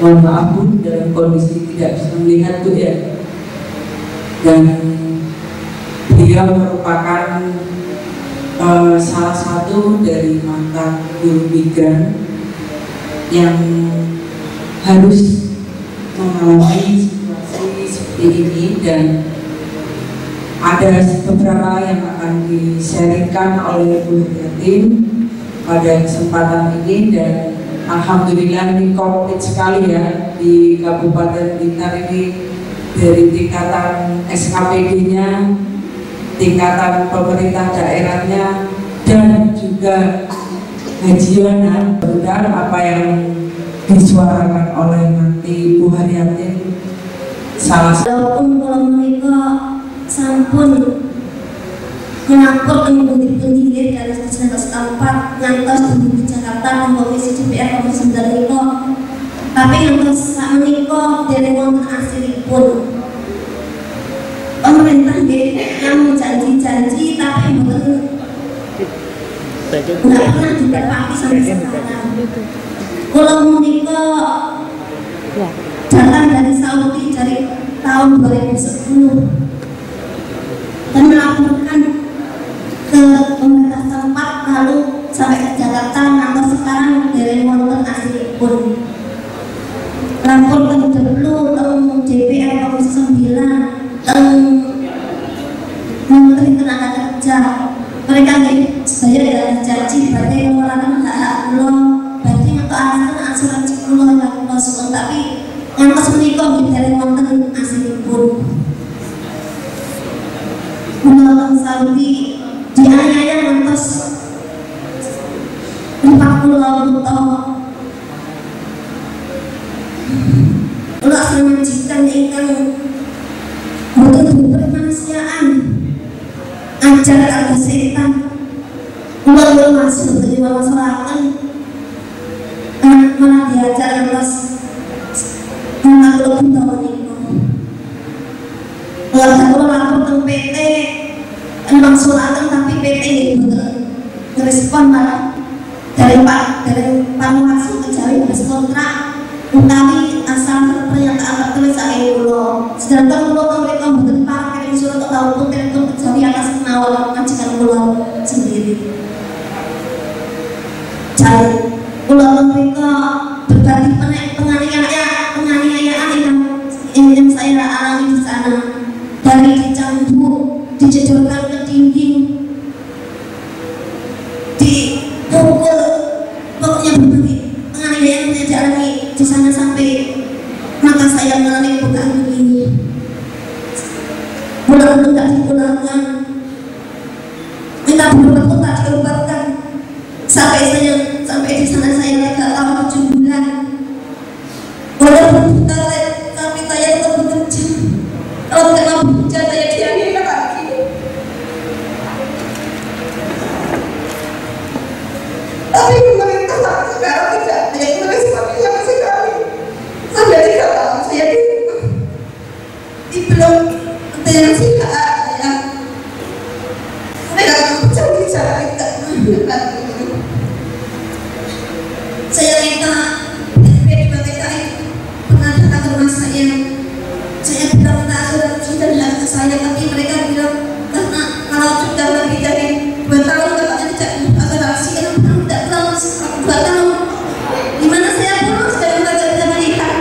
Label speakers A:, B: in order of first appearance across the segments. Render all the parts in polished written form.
A: mohon maaf Bu, dalam kondisi tidak bisa melihat Bu ya. Dan beliau merupakan salah satu dari mantan guru migran yang harus mengalami situasi seperti ini, dan ada beberapa yang akan di-sharingkan oleh Bu Yatin pada kesempatan ini. Dan alhamdulillah ini komplit sekali ya di Kabupaten Blitar ini, dari tingkatan SKPD-nya, tingkatan pemerintah daerahnya, dan juga Hajiana. Benar apa yang disuarakan oleh nanti Bu Haryatin salah satu.
B: Walaupun kalau mereka sampun melaporkan pundi-pundi dari Dinas setempat ngantos di Jakarta dan Komisi DPR Komisi 9 mereka, tapi ngantos sak menika dereng wonten asilipun. Pemerintah yang janji-janji tapi mboten nggak pernah ditepati sampai sekarang. Kalau menika datang dari Saudi dari tahun 2010 dan melaporkan ke pemerintah tempat, lalu sampai ke Jakarta, atau sekarang dari wonten asilipun. Laporkan dulu tentang DPR Komisi 9 tentang Menteri Tenaga Kerja. Mereka saya tidak janji berarti mengeluarkan hak-hak kula, berarti untuk asuransi kula yang kosong, tapi yang menikah dari wonten asilipun. Menolak Saudi dianiaya ngantos 40 tahun. Ulah majikan ingkang boten berkemanusiaan, ajar atau setan. Ulah masuk dari masyarakat, malah diajar ngantos tentang tahun itu. Kalau lapor tentang PT emang sulatan, tapi PT ini ngerespon malah dari Panwaslu Kejawi kontrak utawi asal pernyataan tertulis saya pulau. Sedangkan pulau mereka membuat pakai surat atau Telkom Kejawi atas penawar majikan pulau sendiri. Jadi pulau mereka berbagi penganiayaan yang saya alami di sana. Dari dicambuk, dijedorkan ke dinding, dipukul, pokoknya berbagai penganiayaan yang dialami di sana sampai maka saya mengalami bukaan begini. Mudah-mudahan tidak dipulangkan, minta berobat pun tak diobatkan. Sampai di sana saya legal tahun 7 bulan. Walaupun tapi saya tetap bekerja. Kalau tidak bekerja saya dianiaya lagi. Tapi pemerintah sampai sekarang tidak meresponi sama sekali. Sampai 3 tahun saya belum yang sih saya. Mereka bicara tidak. Saya minta PDPTKI pernah datang ke rumah saya bilang minta asuransi dan hak saya, tapi mereka bilang karena kalau sudah lebih dari 2 tahun kakaknya tidak asuransi, karena tidak pulang 2 tahun. Gimana saya pulang? Saya membaca bisa melihat.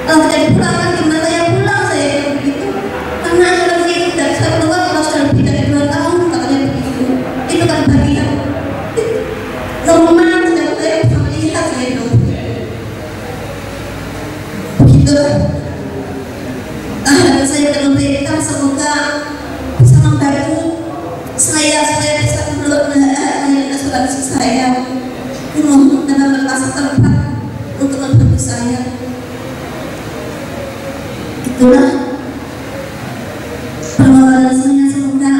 B: Kalau tidak dipulangkan gimana saya pulang? Saya bilang begitu. Karena asuransi itu tidak bisa keluar kalau sudah lebih dari 2 tahun, katanya begitu. Itu kan bagian normal, sedang saya bisa melihat, saya bilang begitu. Saya pemerintah semoga bisa membantu saya supaya bisa mengelola asuransi saya. Mohon dalam berkasa tempat untuk membantu saya. Itulah permohonan saya, semoga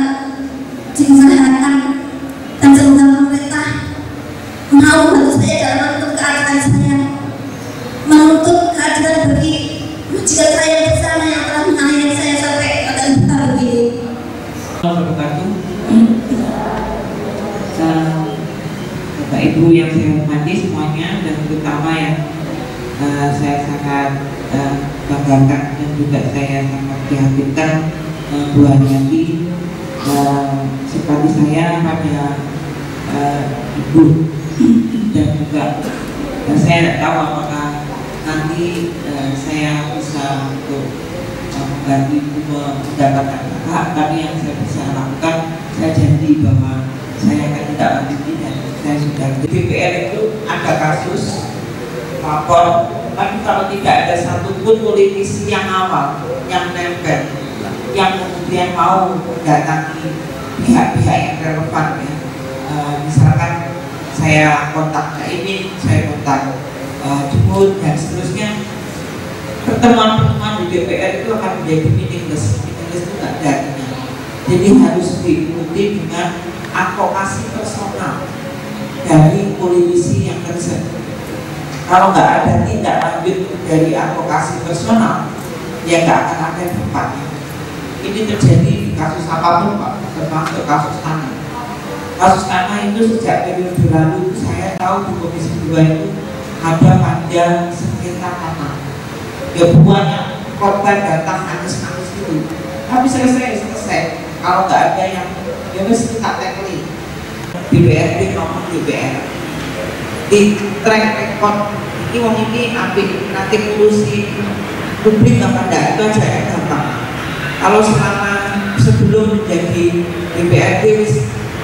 B: diusahakan dan semoga pemerintah mau bantu saya dalam menuntut keadilan saya, menuntut keadilan bagi majikan saya di sana yang telah menganiaya saya sampai pada tahun ini.
C: Bapak Ibu yang saya hormati semuanya, dan terutama yang saya sangat banggakan dan juga saya sangat prihatinkan Bu Haryati. Seperti saya pada Ibu dan juga saya tidak tahu apakah nanti saya bisa untuk mengganti mendapatkan hak, tapi yang saya bisa lakukan, saya janji bahwa saya akan tidak lanjuti dan saya sudah. Di DPR itu ada kasus lapor, tapi kalau tidak ada satupun politisi yang awal, yang nempel, yang kemudian mau mendatangi pihak-pihak yang relevan ya. Misalkan saya kontak ini, saya kontak Jumud dan seterusnya. Pertemuan-pertemuan di DPR itu akan menjadi meaningless itu nggak ada. Jadi harus diikuti dengan advokasi personal dari politisi yang tersedia. Kalau nggak ada tindak lanjut dari advokasi personal, ya nggak akan ada dampaknya. Ini terjadi di kasus apapun Pak, termasuk kasus tanah. Kasus tanah itu sejak periode lalu itu saya tahu di Komisi 2 itu ada panja sengketa tanah. Ya banyak korban datang nangis-nangis itu, tapi selesai. Kalau nggak ada yang ya mesti tak tackling. DPRD ngomong DPR di track record ini wong ini ambil nanti ngurusi publik apa enggak, itu aja yang gampang. Kalau selama sebelum menjadi DPRD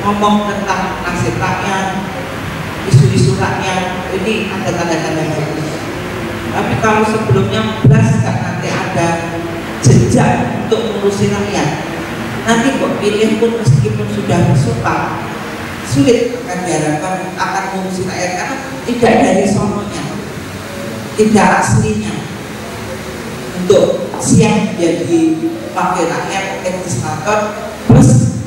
C: ngomong tentang nasib rakyat, isu-isu rakyat, ini ada tanda-tanda bagus. Tapi kalau sebelumnya belas kan nanti ada jejak untuk mengurusi rakyat, nanti kok pilih pun meskipun sudah bersumpah sulit akan diharapkan akan mengurusi rakyat karena tidak dari sononya, tidak aslinya untuk siap menjadi wakil rakyat, legislator plus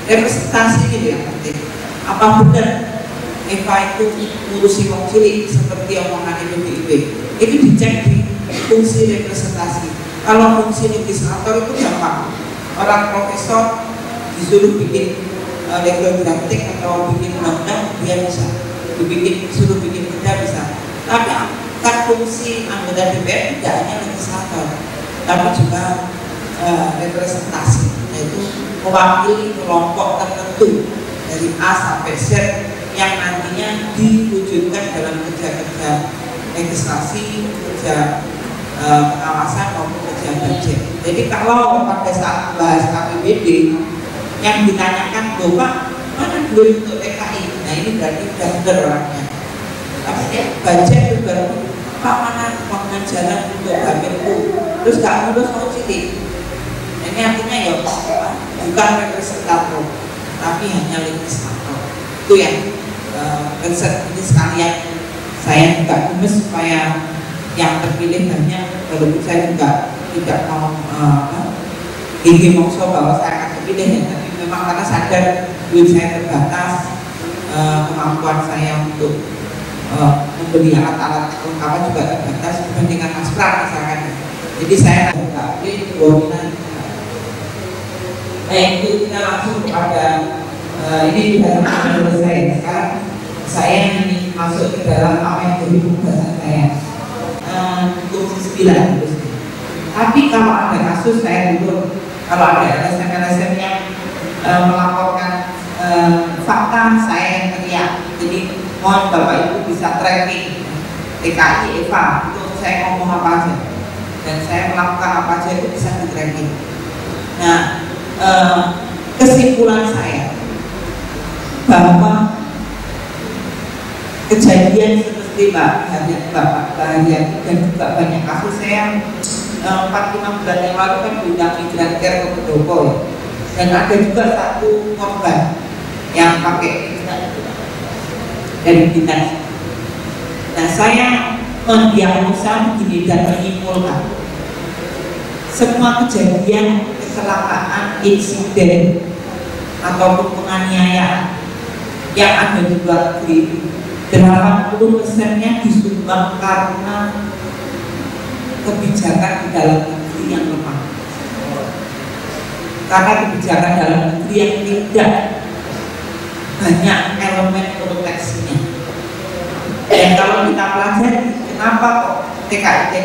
C: representasi ini yang penting. Apa benar Eva itu ngurusi wong cilik seperti omongan PDIP? Itu dicek di fungsi representasi. Kalau fungsi legislator itu gampang, orang profesor disuruh bikin legal drafting atau bikin undang-undang dia bisa, suruh bikin perda bisa. Tapi kan fungsi anggota DPR tidak hanya legislator, tapi juga representasi, yaitu mewakili kelompok tertentu dari A sampai Z yang nantinya diwujudkan dalam kerja-kerja legislasi, kerja pengawasan maupun kerja budget. Jadi kalau pada saat bahas APBD yang ditanyakan Bapak mana duit untuk TKI, nah ini berarti sudah benar orangnya. Tapi ya budget juga Pak mana pembangunan jalan untuk Bapelku, terus gak ngurus mau cilik. Ini artinya ya bukan representator, tapi hanya legislator. Itu yang konsep ini sekalian saya juga gemes supaya yang terpilih banyak, walaupun saya juga tidak mau ingin mongso bahwa saya akan terpilih ya, tapi memang karena sadar duit saya terbatas, kemampuan saya untuk membeli alat-alat kelengkapan juga terbatas dibandingkan Mas Pram misalkan. Jadi saya tidak pilih dominan. Itu kita langsung kepada ini sudah selesai. Sekarang saya ingin masuk ke dalam apa yang jadi pembahasan saya. Komisi 9 terus. Tapi kalau ada kasus saya dulu, kalau ada LSM yang melaporkan fakta, saya yang teriak. Jadi mohon Bapak Ibu bisa tracking TKI Eva itu saya ngomong apa aja dan saya melakukan apa aja itu bisa di tracking. Nah, kesimpulan saya bahwa kejadian seperti Bapak Haryati dan juga banyak kasus saya 4-5 bulan yang lalu kan diundang Migran Care ke Pendopo ya. Dan ada juga satu korban yang pakai dari dinas. Nah saya mendiagnosa begini dan menyimpulkan semua kejadian kecelakaan, insiden ataupun penganiayaan yang ada di luar negeri 80%-nya disumbang karena kebijakan di dalam negeri yang lemah, karena kebijakan dalam negeri yang tidak banyak elemen proteksinya. Dan kalau kita pelajari kenapa kok TKI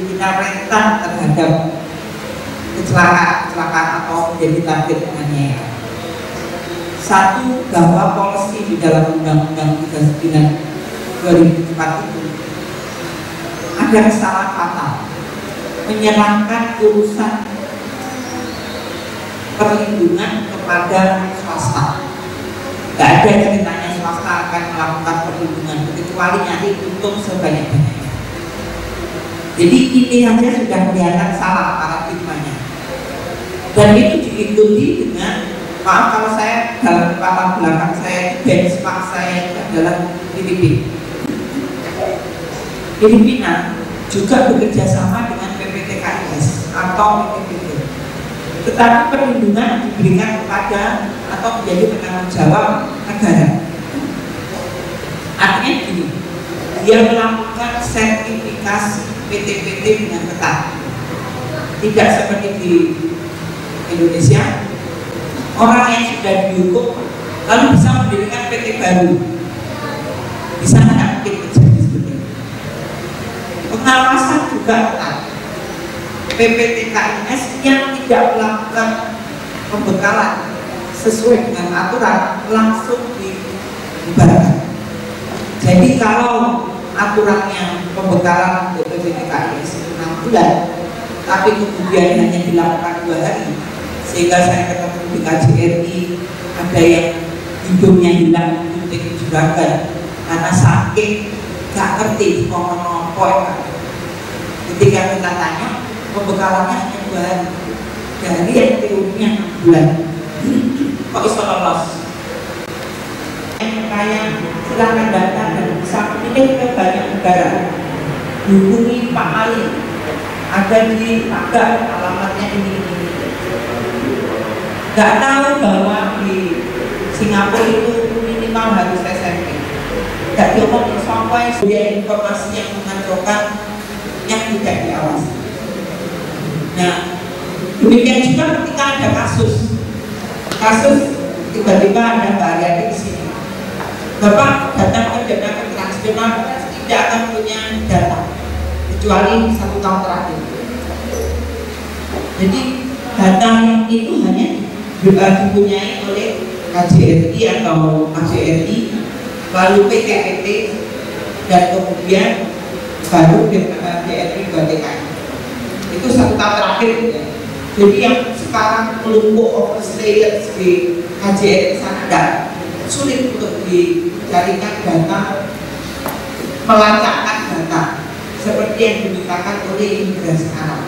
C: kita rentan terhadap kecelakaan atau menjadi target penganiayaan? Satu, bahwa polisi di dalam Undang-Undang 39 2004 itu ada kesalahan fatal, menyerahkan urusan perlindungan kepada swasta. Tidak ada ceritanya swasta akan melakukan perlindungan kecuali nyari untung sebanyak-banyaknya. Jadi ini saja sudah kelihatan salah paradigmanya. Dan itu diikuti dengan, maaf kalau saya dalam latar belakang saya, benchmark saya itu adalah Filipina juga bekerja sama dengan PPTKIS atau PPT. Tetapi perlindungan diberikan kepada atau menjadi penanggung jawab negara. Artinya gini, dia melakukan sertifikasi PT-PT dengan ketat. Tidak seperti di Indonesia, orang yang sudah dihukum lalu bisa mendirikan PT baru. Di sana tidak mungkin terjadi seperti itu. Pengawasan juga ketat. PPTKIS yang tidak melakukan pembekalan sesuai dengan aturan langsung dibubarkan. Jadi kalau aturannya pembekalan untuk PPTKIS 6 bulan, tapi kemudian hanya dilakukan 2 hari, sehingga saya ketemu di KJRI ada yang hidungnya hilang gunting juragan karena sakit, gak ngerti ngomong apa. Ketika kita tanya, pembekalannya hanya 2 hari, dari yang teorinya 6 bulan. Kok bisa lolos? Yang kaya silakan datang dan bisa memilih ke banyak negara. Hubungi Pak Ali, ada di Pagar, alamatnya ini. Gak tahu bahwa di Singapura itu minimal harus SMP. Gak diomongin sampai sudah informasi yang mengacaukan yang tidak diawasi. Nah, demikian juga ketika ada kasus tiba-tiba ada Mbak Ariadi di sini. Bapak datang ke dana transnasional tidak akan punya data kecuali 1 tahun terakhir. Jadi data yang itu hanya dipunyai oleh KJRI atau KJRI, lalu PT-PT, dan kemudian baru KJRI BTKI. Itu 1 tahun terakhir ya. Jadi yang sekarang melumpuh overstay di KJRI sana tidak sulit untuk dicarikan data, melacakkan data seperti yang dimintakan oleh imigrasi Arab.